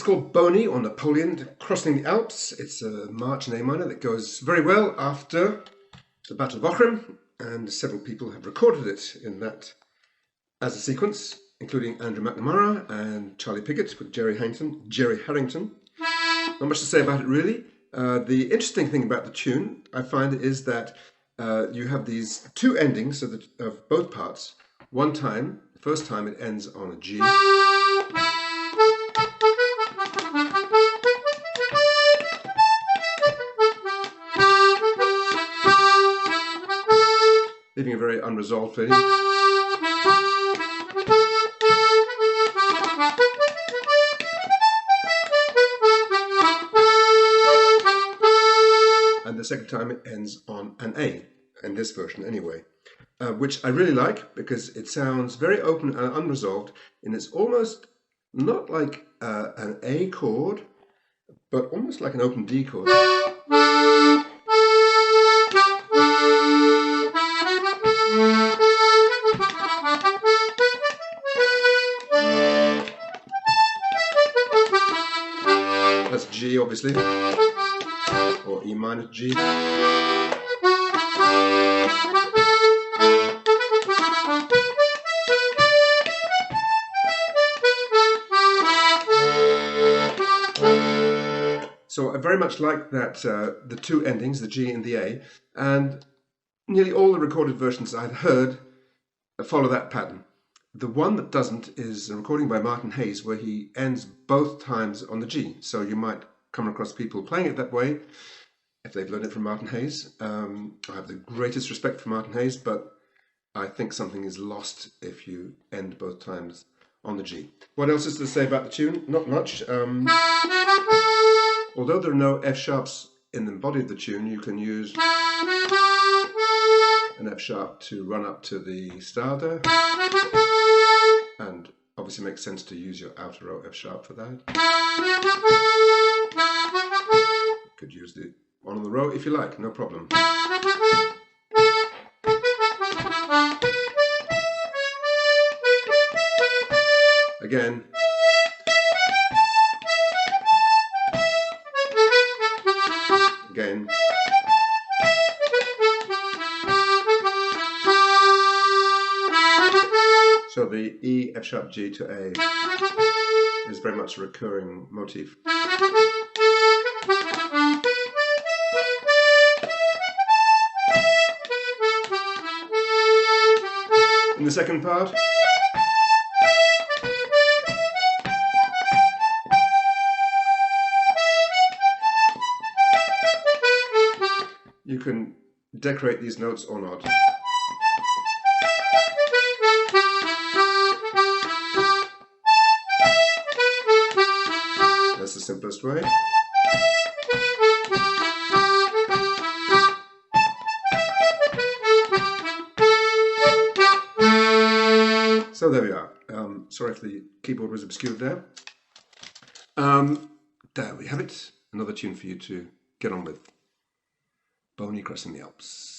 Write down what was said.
called Boney or Napoleon Crossing the Alps. It's a march in A minor that goes very well after the Battle of Wagram, and several people have recorded it in that as a sequence, including Andrew McNamara and Charlie Pickett with Jerry Harrington. Not much to say about it really. The interesting thing about the tune, I find, is that you have these two endings of both parts. One time, the first time it ends on a G. Leaving a very unresolved feeling. And the second time it ends on an A, in this version anyway, which I really like because it sounds very open and unresolved, and it's almost not like an A chord, but almost like an open D chord. That's G, obviously, or E minor G. So I very much like that the two endings, the G and the A, and nearly all the recorded versions I've heard follow that pattern. The one that doesn't is a recording by Martin Hayes where he ends both times on the G. So you might come across people playing it that way if they've learned it from Martin Hayes. I have the greatest respect for Martin Hayes, but I think something is lost if you end both times on the G. What else is to say about the tune? Not much. Although there are no F sharps in the body of the tune, you can use an F sharp to run up to the starter, and obviously makes sense to use your outer row F sharp for that. You could use the one on the row if you like, no problem. Again. Again. So the E, F sharp, G to A is very much a recurring motif. In the second part, you can decorate these notes or not. That's the simplest way. So there we are. Sorry if the keyboard was obscured there. There we have it. Another tune for you to get on with. Boney Crossing the Alps.